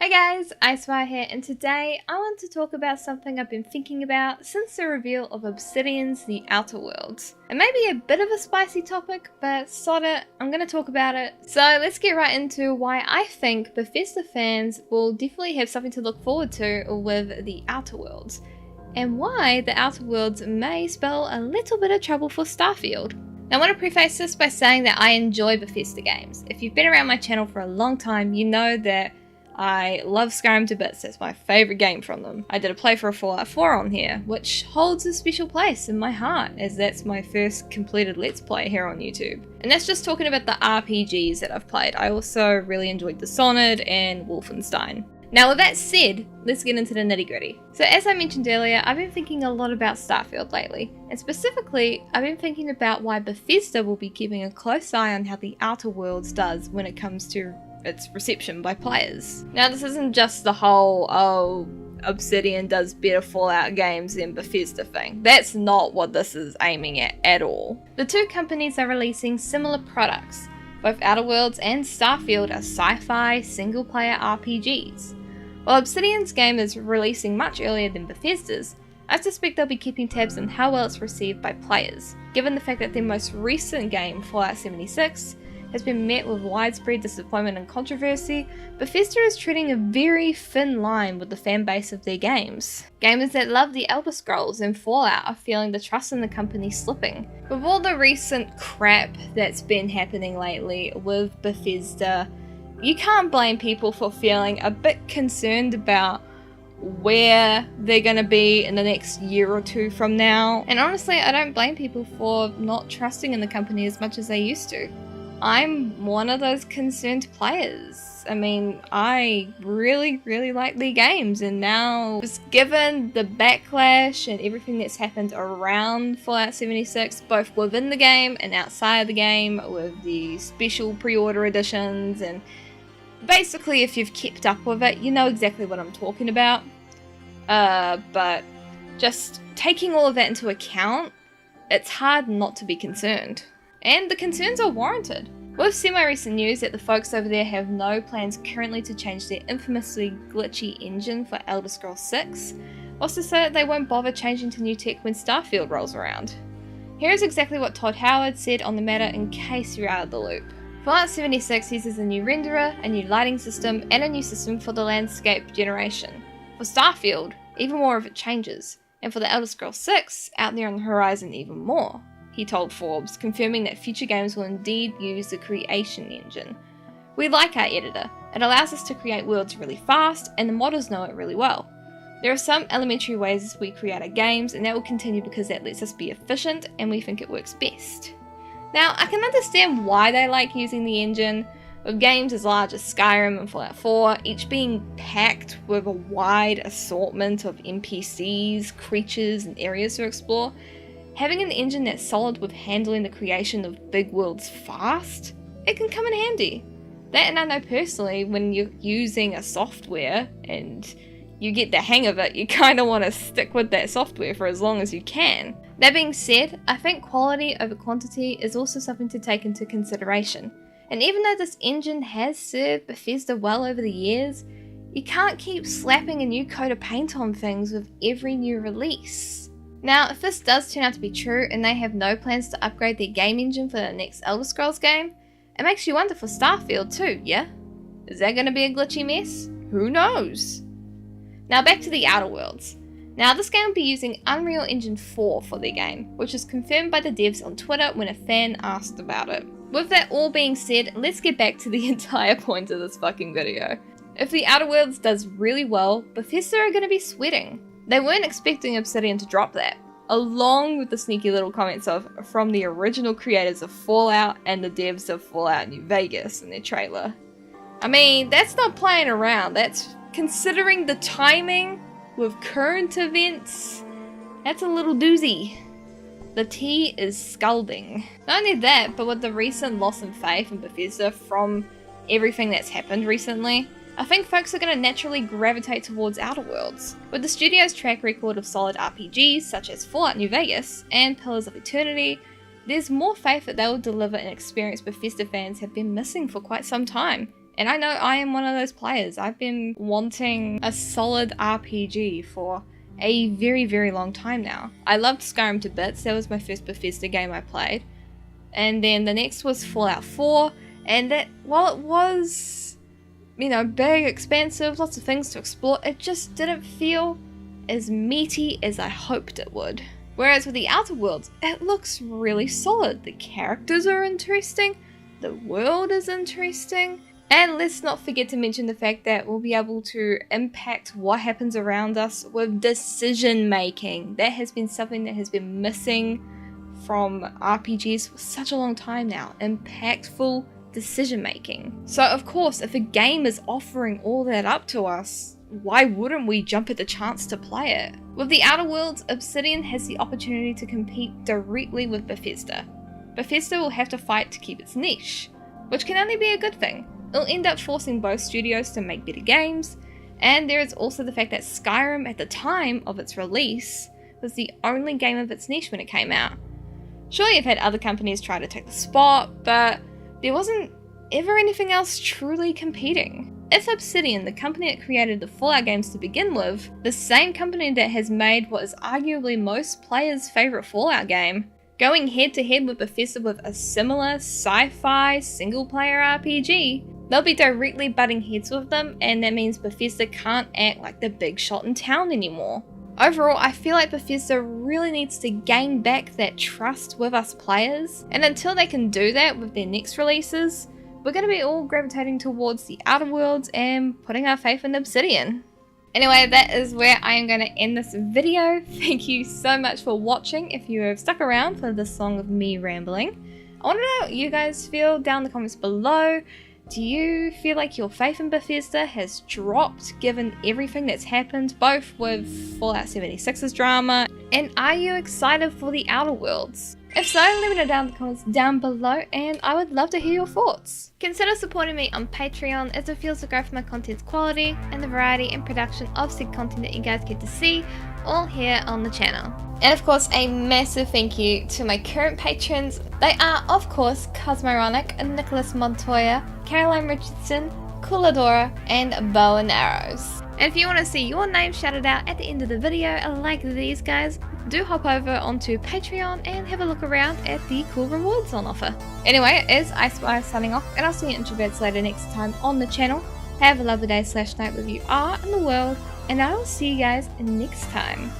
Hey guys, IceWire here, and today I want to talk about something I've been thinking about since the reveal of Obsidian's The Outer Worlds. It may be a bit of a spicy topic, but sod it, I'm going to talk about it. So let's get right into why I think Bethesda fans will definitely have something to look forward to with The Outer Worlds, and why The Outer Worlds may spell a little bit of trouble for Starfield. Now, I want to preface this by saying that I enjoy Bethesda games. If you've been around my channel for a long time, you know that I love Skyrim to bits. That's my favourite game from them. I did a playthrough of Fallout 4 on here, which holds a special place in my heart, as that's my first completed Let's Play here on YouTube. And that's just talking about the RPGs that I've played. I also really enjoyed Dishonored and Wolfenstein. Now with that said, let's get into the nitty gritty. So as I mentioned earlier, I've been thinking a lot about Starfield lately, and specifically, I've been thinking about why Bethesda will be keeping a close eye on how The Outer Worlds does when it comes to its reception by players. Now this isn't just the whole, Obsidian does better Fallout games than Bethesda thing. That's not what this is aiming at all. The two companies are releasing similar products. Both Outer Worlds and Starfield are sci-fi single-player RPGs. While Obsidian's game is releasing much earlier than Bethesda's, I suspect they'll be keeping tabs on how well it's received by players, given the fact that their most recent game, Fallout 76, has been met with widespread disappointment and controversy. Bethesda is treading a very thin line with the fan base of their games. Gamers that love the Elder Scrolls and Fallout are feeling the trust in the company slipping. With all the recent crap that's been happening lately with Bethesda, you can't blame people for feeling a bit concerned about where they're going to be in the next year or two from now. And honestly, I don't blame people for not trusting in the company as much as they used to. I'm one of those concerned players. I mean, I really like the games, and now, just given the backlash and everything that's happened around Fallout 76, both within the game and outside of the game, with the special pre-order editions, and basically if you've kept up with it, you know exactly what I'm talking about. But just taking all of that into account, it's hard not to be concerned. And the concerns are warranted. With semi-recent news that the folks over there have no plans currently to change their infamously glitchy engine for Elder Scrolls 6, also say that they won't bother changing to new tech when Starfield rolls around. Here is exactly what Todd Howard said on the matter in case you're out of the loop. Fallout 76 uses a new renderer, a new lighting system, and a new system for the landscape generation. For Starfield, even more of it changes, and for the Elder Scrolls 6, out there on the horizon even more, he told Forbes, confirming that future games will indeed use the creation engine. We like our editor. It allows us to create worlds really fast, and the modders know it really well. There are some elementary ways we create our games, and that will continue because that lets us be efficient, and we think it works best. Now, I can understand why they like using the engine, with games as large as Skyrim and Fallout 4, each being packed with a wide assortment of NPCs, creatures, and areas to explore. Having an engine that's solid with handling the creation of big worlds fast, it can come in handy. That, and I know personally, when you're using a software and you get the hang of it, you kind of want to stick with that software for as long as you can. That being said, I think quality over quantity is also something to take into consideration. And even though this engine has served Bethesda well over the years, you can't keep slapping a new coat of paint on things with every new release. Now, if this does turn out to be true and they have no plans to upgrade their game engine for the next Elder Scrolls game, it makes you wonder for Starfield too, yeah? Is that going to be a glitchy mess? Who knows? Now back to The Outer Worlds. Now this game will be using Unreal Engine 4 for their game, which was confirmed by the devs on Twitter when a fan asked about it. With that all being said, let's get back to the entire point of this fucking video. If The Outer Worlds does really well, Bethesda are going to be sweating. They weren't expecting Obsidian to drop that, along with the sneaky little comments from the original creators of Fallout and the devs of Fallout New Vegas in their trailer. I mean, that's not playing around, that's considering the timing with current events, that's a little doozy. The tea is scalding. Not only that, but with the recent loss in faith in Bethesda from everything that's happened recently, I think folks are going to naturally gravitate towards Outer Worlds. With the studio's track record of solid RPGs such as Fallout New Vegas and Pillars of Eternity, there's more faith that they will deliver an experience Bethesda fans have been missing for quite some time, And I know I am one of those players. I've been wanting a solid RPG for a very, very long time now. I loved Skyrim to bits. That was my first Bethesda game I played. And then the next was Fallout 4. And that, while it was, you know, big, expansive, lots of things to explore, it just didn't feel as meaty as I hoped it would. Whereas with the Outer Worlds, it looks really solid. The characters are interesting. The world is interesting. And let's not forget to mention the fact that we'll be able to impact what happens around us with decision making. That has been something that has been missing from RPGs for such a long time now. Impactful decision making. So of course, if a game is offering all that up to us, why wouldn't we jump at the chance to play it? With the Outer Worlds, Obsidian has the opportunity to compete directly with Bethesda. Bethesda will have to fight to keep its niche, which can only be a good thing. It'll end up forcing both studios to make better games, and there is also the fact that Skyrim at the time of its release was the only game of its niche when it came out. Sure, you've had other companies try to take the spot, but there wasn't ever anything else truly competing. If Obsidian, the company that created the Fallout games to begin with, the same company that has made what is arguably most players' favourite Fallout game, going head to head with Bethesda with a similar sci-fi single-player RPG, they'll be directly butting heads with them, and that means Bethesda can't act like the big shot in town anymore. Overall, I feel like Bethesda really needs to gain back that trust with us players, and until they can do that with their next releases, we're going to be all gravitating towards the Outer Worlds and putting our faith in Obsidian. Anyway, that is where I am going to end this video. Thank you so much for watching. If you have stuck around for this long of me rambling, I want to know what you guys feel down in the comments below. Do you feel like your faith in Bethesda has dropped given everything that's happened, both with Fallout 76's drama, and are you excited for the Outer Worlds? If so, let me know down in the comments down below, and I would love to hear your thoughts. Consider supporting me on Patreon, as it feels to grow for my content's quality and the variety and production of said content that you guys get to see all here on the channel. And of course, a massive thank you to my current patrons. They are, of course, Cosmoronic, Nicholas Montoya, Caroline Richardson, Cooladora, and Bow and Arrows. And if you want to see your name shouted out at the end of the video like these guys, do hop over onto Patreon and have a look around at the cool rewards on offer. Anyway, it is IceWire signing off, and I'll see you introverts later next time on the channel. Have a lovely day / night wherever you are in the world, and I will see you guys next time.